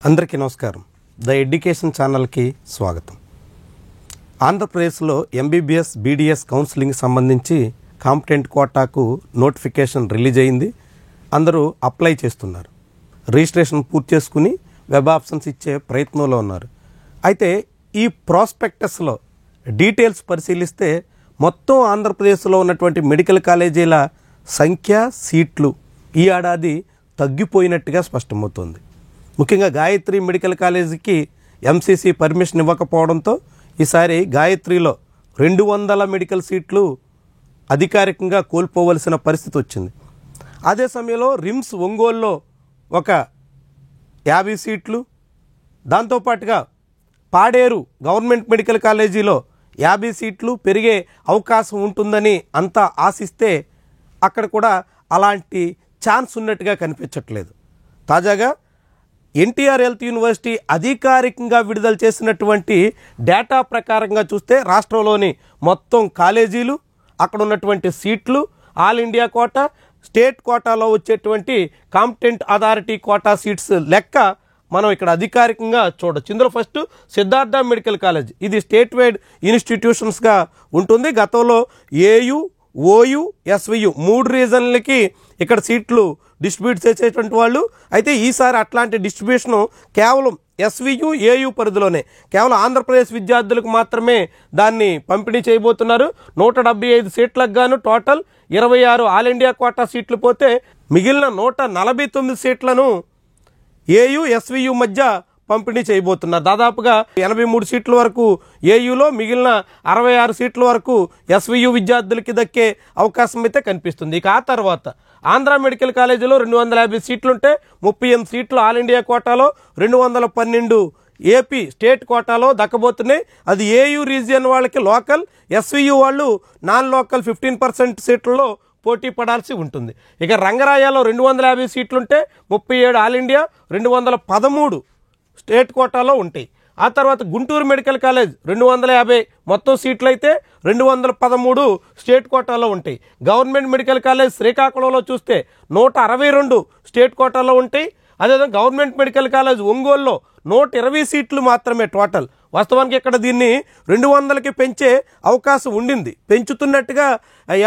అందరికీ నమస్కారం. The education ఛానల్కి స్వాగతం. ఆంధ్రప్రదేశ్లో ఎంబీబీఎస్ బీడీఎస్ కౌన్సిలింగ్ సంబంధించి కాంపిటెంట్ కోటాకు నోటిఫికేషన్ రిలీజ్ అయింది. అందరూ అప్లై చేస్తున్నారు. రిజిస్ట్రేషన్ పూర్తి చేసుకుని వెబ్ ఆప్షన్స్ ఇచ్చే ప్రయత్నంలో ఉన్నారు. అయితే ఈ ప్రాస్పెక్టస్లో డీటెయిల్స్ పరిశీలిస్తే మొత్తం ఆంధ్రప్రదేశ్లో ఉన్నటువంటి మెడికల్ కాలేజీల సంఖ్య, సీట్లు ఈ ఏడాది తగ్గిపోయినట్టుగా స్పష్టమవుతోంది. ముఖ్యంగా గాయత్రి మెడికల్ కాలేజీకి ఎంసీసీ పర్మిషన్ ఇవ్వకపోవడంతో ఈసారి గాయత్రిలో 200 మెడికల్ సీట్లు అధికారికంగా కోల్పోవలసిన పరిస్థితి వచ్చింది. అదే సమయంలో రిమ్స్ ఒంగోలులో ఒక 50 సీట్లు, దాంతోపాటుగా పాడేరు గవర్నమెంట్ మెడికల్ కాలేజీలో 50 సీట్లు పెరిగే అవకాశం ఉంటుందని అంతా ఆశిస్తే అక్కడ కూడా అలాంటి ఛాన్స్ ఉన్నట్టుగా కనిపించట్లేదు. తాజాగా ఎన్టీఆర్ హెల్త్ యూనివర్సిటీ అధికారికంగా విడుదల చేసినటువంటి డేటా ప్రకారంగా చూస్తే రాష్ట్రంలోని మొత్తం కాలేజీలు, అక్కడ ఉన్నటువంటి సీట్లు, ఆల్ ఇండియా కోటా, స్టేట్ కోటాలో వచ్చేటువంటి కాంపిటెంట్ అథారిటీ కోటా సీట్స్ లెక్క మనం ఇక్కడ అధికారికంగా చూడొచ్చు. ఇందులో ఫస్ట్ సిద్ధార్థ మెడికల్ కాలేజ్, ఇది స్టేట్ వైడ్ ఇన్స్టిట్యూషన్స్గా ఉంటుంది. గతంలో ఏయు, ఓయు, ఎస్వియు 3 రీజన్లకి ఇక్కడ సీట్లు డిస్ట్రిబ్యూట్ చేసేటువంటి వాళ్ళు. అయితే ఈసారి అట్లాంటి డిస్ట్రిబ్యూషను కేవలం ఎస్వియు, ఏయు పరిధిలోనే కేవలం ఆంధ్రప్రదేశ్ విద్యార్థులకు మాత్రమే దాన్ని పంపిణీ చేయబోతున్నారు. 175 సీట్లకు గాను టోటల్ 26 ఆల్ ఇండియా కోటా సీట్లు పోతే మిగిలిన 149 సీట్లను ఏయు, ఎస్వియు మధ్య పంపిణీ చేయబోతున్నారు. దాదాపుగా 83 సీట్ల వరకు ఏయులో, మిగిలిన 66 సీట్ల వరకు ఎస్వియు విద్యార్థులకి దక్కే అవకాశం అయితే కనిపిస్తుంది. ఇక ఆ తర్వాత ఆంధ్ర మెడికల్ కాలేజీలో 250 సీట్లుంటే 38 సీట్లు ఆల్ ఇండియా కోటాలో, 212 ఏపీ స్టేట్ కోటాలో దక్కబోతున్నాయి. అది ఏయు రీజియన్ వాళ్ళకి లోకల్, ఎస్వియు వాళ్ళు నాన్ లోకల్ 15% సీట్లలో పోటీ పడాల్సి ఉంటుంది. ఇక రంగరాయాలో 250 సీట్లుంటే 37 ఆల్ ఇండియా, 213 స్టేట్ కోటాలో ఉంటాయి. ఆ తర్వాత గుంటూరు మెడికల్ కాలేజ్ 250 మొత్తం సీట్లు అయితే 213 స్టేట్ కోటాలో ఉంటాయి. గవర్నమెంట్ మెడికల్ కాలేజ్ శ్రీకాకుళంలో చూస్తే 162 స్టేట్ కోటాలో ఉంటాయి. అదేవిధంగా గవర్నమెంట్ మెడికల్ కాలేజ్ ఒంగోలులో 120 సీట్లు మాత్రమే టోటల్. వాస్తవానికి ఇక్కడ దీన్ని 200కి పెంచే అవకాశం ఉండింది, పెంచుతున్నట్టుగా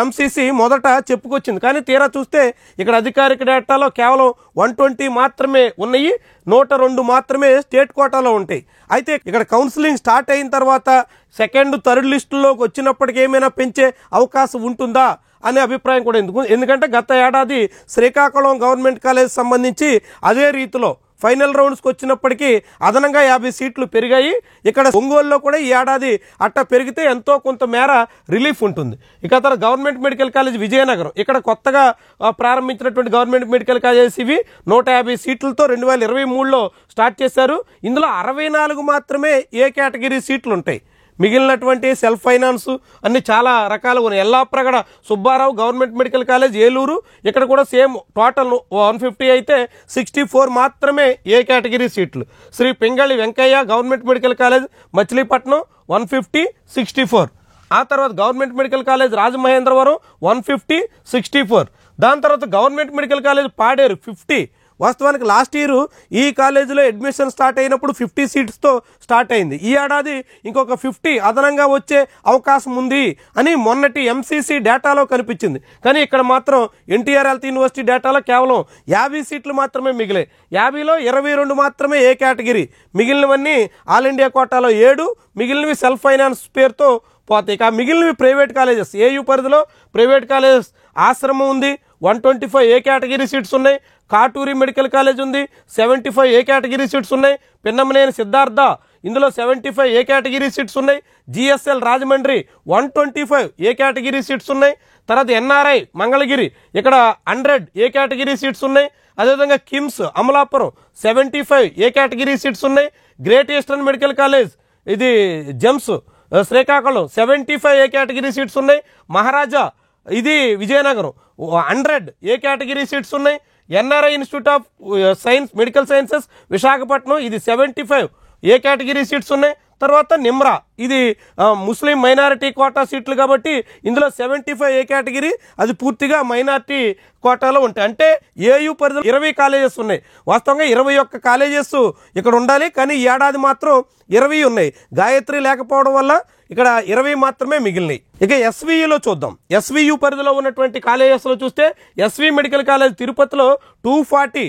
ఎంసీసీ మొదట చెప్పుకొచ్చింది. కానీ తీరా చూస్తే ఇక్కడ అధికారిక డేటాలో కేవలం 120 మాత్రమే ఉన్నాయి, 102 మాత్రమే స్టేట్ కోటాలో ఉంటాయి. అయితే ఇక్కడ కౌన్సిలింగ్ స్టార్ట్ అయిన తర్వాత సెకండ్, థర్డ్ లిస్టులోకి వచ్చినప్పటికీ ఏమైనా పెంచే అవకాశం ఉంటుందా అనే అభిప్రాయం కూడా ఎందుకంటే గత ఏడాది శ్రీకాకుళం గవర్నమెంట్ కాలేజ్ సంబంధించి అదే రీతిలో ఫైనల్ రౌండ్స్కి వచ్చినప్పటికీ అదనంగా 50 సీట్లు పెరిగాయి. ఇక్కడ ఒంగోలులో కూడా ఈ ఏడాది అట్ట పెరిగితే ఎంతో కొంత మేర రిలీఫ్ ఉంటుంది. ఇక తర్వాత గవర్నమెంట్ మెడికల్ కాలేజ్ విజయనగరం, ఇక్కడ కొత్తగా ప్రారంభించినటువంటి గవర్నమెంట్ మెడికల్ కాలేజెస్ ఇవి 150 సీట్లతో 2023లో స్టార్ట్ చేశారు. ఇందులో 64 మాత్రమే ఏ కేటగిరీ సీట్లు ఉంటాయి. మిగిలినటువంటి సెల్ఫ్ ఫైనాన్స్ అన్ని చాలా రకాలుగా ఉన్నాయి. Yellapragada Subbarao government medical college Eluru, ఇక్కడ కూడా సేమ్ టోటల్ 150 అయితే 64 మాత్రమే ఏ కేటగిరీ సీట్లు. Shri Pingali Venkayya government medical college Machilipatnam 150, 64. ఆ తర్వాత గవర్నమెంట్ మెడికల్ కాలేజ్ రాజమహేంద్రవరం 150, 64. దాని తర్వాత గవర్నమెంట్ మెడికల్ కాలేజ్ పాడేరు 50. వాస్తవానికి లాస్ట్ ఇయర్ ఈ కాలేజీలో అడ్మిషన్ స్టార్ట్ అయినప్పుడు 50 సీట్స్తో స్టార్ట్ అయింది. ఈ ఏడాది ఇంకొక 50 అదనంగా వచ్చే అవకాశం ఉంది అని మొన్నటి ఎంసీసీ డేటాలో కనిపించింది. కానీ ఇక్కడ మాత్రం ఎన్టీఆర్ హెల్త్ యూనివర్సిటీ డేటాలో కేవలం 50 సీట్లు మాత్రమే మిగిలాయి. 50లో 22 మాత్రమే ఏ కేటగిరీ, మిగిలినవన్నీ ఆల్ ఇండియా కోటాలో 7, మిగిలినవి సెల్ఫ్ ఫైనాన్స్ పేరుతో పోతాయి. ఇక మిగిలినవి ప్రైవేట్ కాలేజెస్. ఏయూ పరిధిలో ప్రైవేట్ కాలేజెస్ ఆశ్రమం ఉంది, 125 ఏ కేటగిరీ సీట్స్ ఉన్నాయి. కాటూరి మెడికల్ కాలేజ్ ఉంది, 75 ఏ కేటగిరీ సీట్స్ ఉన్నాయి. పిన్నమనేని సిద్ధార్థ, ఇందులో 75 ఏ కేటగిరీ సీట్స్ ఉన్నాయి. జిఎస్ఎల్ రాజమండ్రి 125 ఏ కేటగిరీ సీట్స్ ఉన్నాయి. తర్వాత ఎన్ఆర్ఐ మంగళగిరి, ఇక్కడ 100 ఏ కేటగిరీ సీట్స్ ఉన్నాయి. అదేవిధంగా KIMS Amalapuram 75 A category seats ఉన్నాయి. గ్రేట్ ఈస్టర్న్ మెడికల్ కాలేజ్, ఇది Gems Srikakulam 75 A category seats ఉన్నాయి. మహారాజా, ఇది విజయనగరం 100 ఏ కేటగిరీ సీట్స్ ఉన్నాయి. NRI institute of science medical sciences Visakhapatnam, ఇది 75 ఏ కేటగిరీ సీట్స్ ఉన్నాయి. తర్వాత నిమ్రా, ఇది ముస్లిం మైనారిటీ కోటా సీట్లు కాబట్టి ఇందులో 75 ఏ కేటగిరీ, అది పూర్తిగా మైనారిటీ కోటాలో ఉంటాయి. అంటే ఏయూ పరిధిలో 20 కాలేజెస్ ఉన్నాయి. వాస్తవంగా 21 కాలేజెస్ ఇక్కడ ఉండాలి, కానీ ఈ ఏడాది మాత్రం 20 ఉన్నాయి. గాయత్రి లేకపోవడం వల్ల ఇక్కడ 20 మాత్రమే మిగిలినాయి. ఇక ఎస్వియులో చూద్దాం. ఎస్వియు పరిధిలో ఉన్నటువంటి కాలేజెస్లో చూస్తే ఎస్వి మెడికల్ కాలేజ్ తిరుపతిలో 240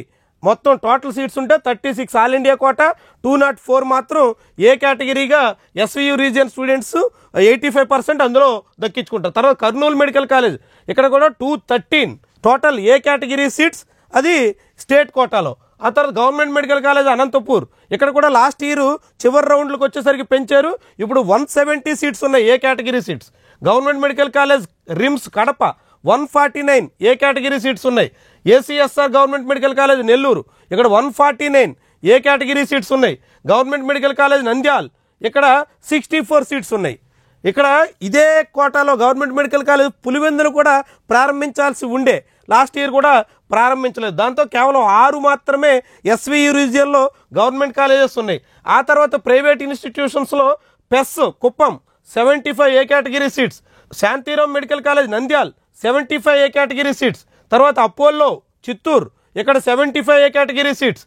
మొత్తం టోటల్ సీట్స్ ఉంటే 36 ఆల్ ఇండియా కోటా, 204 మాత్రం ఏ కేటగిరీగా ఎస్వియు రీజియన్ స్టూడెంట్స్ 85% అందులో దక్కించుకుంటారు. తర్వాత కర్నూలు మెడికల్ కాలేజ్ ఇక్కడ కూడా 213 టోటల్ ఏ కేటగిరీ సీట్స్, అది స్టేట్ కోటాలో. ఆ తర్వాత గవర్నమెంట్ మెడికల్ కాలేజ్ అనంతపూర్, ఇక్కడ కూడా లాస్ట్ ఇయర్ చివరి రౌండ్లకు వచ్చేసరికి పెంచారు. ఇప్పుడు 170 సీట్స్ ఉన్నాయి A category seats. Government medical college RIMS Kadapa 149 A category seats ఉన్నాయి. ACSR government medical college Nellore, ఇక్కడ 149 ఏ కేటగిరీ సీట్స్ ఉన్నాయి. గవర్నమెంట్ మెడికల్ కాలేజ్ నంద్యాల్, ఇక్కడ 64 సీట్స్ ఉన్నాయి. ఇక్కడ ఇదే కోటాలో గవర్నమెంట్ మెడికల్ కాలేజ్ పులివెందులు కూడా ప్రారంభించాల్సి ఉండే, లాస్ట్ ఇయర్ కూడా ప్రారంభించలేదు. దాంతో కేవలం 6 మాత్రమే ఎస్వియు రీజియన్లో గవర్నమెంట్ కాలేజెస్ ఉన్నాయి. ఆ తర్వాత ప్రైవేట్ ఇన్స్టిట్యూషన్స్లో PES Kuppam 75 A category seats, Shantiram medical college Nandyal 75 A category seats. తర్వాత అపోలో చిత్తూరు, ఇక్కడ 75 A category seats.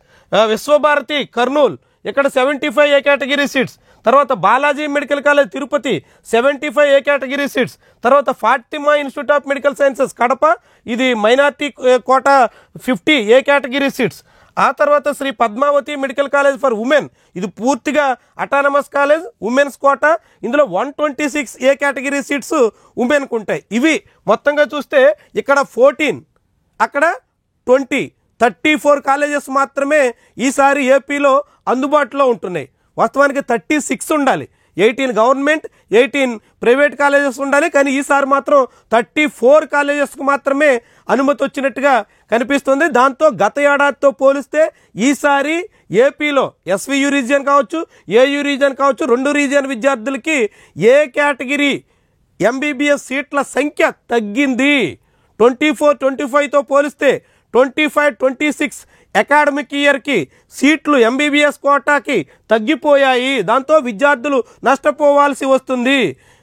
Vishwabharati Kurnool, ఇక్కడ 75 ఏ కేటగిరీ సీట్స్. తర్వాత Balaji medical college Tirupati 75 A category seats. తర్వాత Fatima institute of medical sciences Kadapa, ఇది minority quota 50 A category seats. ఆ తర్వాత Sri Padmavathi medical college for women, ఇది పూర్తిగా అటానమస్ కాలేజ్, ఉమెన్స్ కోటా, ఇందులో 126 ఏ కేటగిరీ సీట్స్ ఉమెన్కు ఉంటాయి. ఇవి మొత్తంగా చూస్తే ఇక్కడ 14, అక్కడ 20, 34 కాలేజెస్ మాత్రమే ఈసారి ఏపీలో అందుబాటులో ఉంటున్నాయి. వాస్తవానికి 36 ఉండాలి, 18 గవర్నమెంట్ 18 ప్రైవేట్ కాలేజెస్ ఉండాలి, కానీ ఈసారి మాత్రం 34 కాలేజెస్కు మాత్రమే అనుమతి వచ్చినట్టుగా కనిపిస్తుంది. దాంతో గత ఏడాదితో పోలిస్తే ఈసారి ఏపీలో ఎస్వియు రీజియన్ కావచ్చు, ఏయూ రీజియన్ కావచ్చు, 2 రీజియన్ విద్యార్థులకి ఏ కేటగిరీ ఎంబీబీఎస్ సీట్ల సంఖ్య తగ్గింది. 24-25తో పోలిస్తే 25-26 అకాడమిక్ ఇయర్కి సీట్లు ఎంబీబీఎస్ కోటాకి తగ్గిపోయాయి. దాంతో విద్యార్థులు నష్టపోవాల్సి వస్తుంది.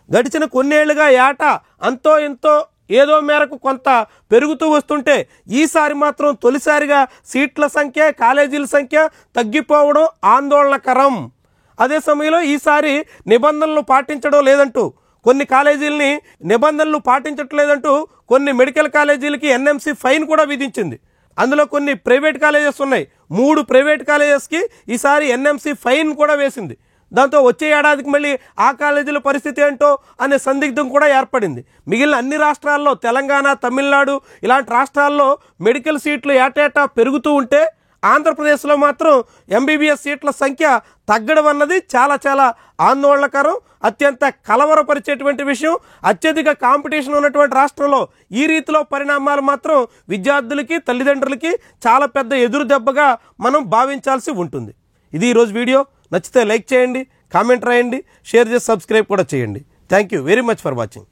గడిచిన కొన్నేళ్లుగా ఏటా అంతో ఎంతో ఏదో మేరకు కొంత పెరుగుతూ వస్తుంటే ఈసారి మాత్రం తొలిసారిగా సీట్ల సంఖ్య, కాలేజీల సంఖ్య తగ్గిపోవడం ఆందోళనకరం. అదే సమయంలో ఈసారి నిబంధనలు పాటించడం లేదంటూ కొన్ని కాలేజీలని నిబంధనలు పాటించట్లేదంటూ కొన్ని మెడికల్ కాలేజీలకి ఎన్ఎంసీ ఫైన్ కూడా విధించింది. అందులో కొన్ని ప్రైవేట్ కాలేజెస్ ఉన్నాయి, 3 ప్రైవేట్ కాలేజెస్కి ఈసారి ఎన్ఎంసీ ఫైన్ కూడా వేసింది. దాంతో వచ్చే ఏడాదికి మళ్ళీ ఆ కాలేజీల పరిస్థితి ఏంటో అనే సందిగ్ధం కూడా ఏర్పడింది. మిగిలిన అన్ని రాష్ట్రాల్లో, తెలంగాణ, తమిళనాడు ఇలాంటి రాష్ట్రాల్లో మెడికల్ సీట్లు ఏటేటా పెరుగుతూ ఉంటే ఆంధ్రప్రదేశ్లో మాత్రం ఎంబీబీఎస్ సీట్ల సంఖ్య తగ్గడం అన్నది చాలా చాలా ఆందోళనకరం, అత్యంత కలవరపరిచేటువంటి విషయం. అత్యధిక కాంపిటీషన్ ఉన్నటువంటి రాష్ట్రంలో ఈ రీతిలో పరిణామాలు మాత్రం విద్యార్థులకి, తల్లిదండ్రులకి చాలా పెద్ద ఎదురు దెబ్బగా మనం భావించాల్సి ఉంటుంది. ఇది ఈరోజు వీడియో. నచ్చితే లైక్ చేయండి, కామెంట్ రాయండి, షేర్ చేసి సబ్స్క్రైబ్ కూడా చేయండి. Thank you very much for watching.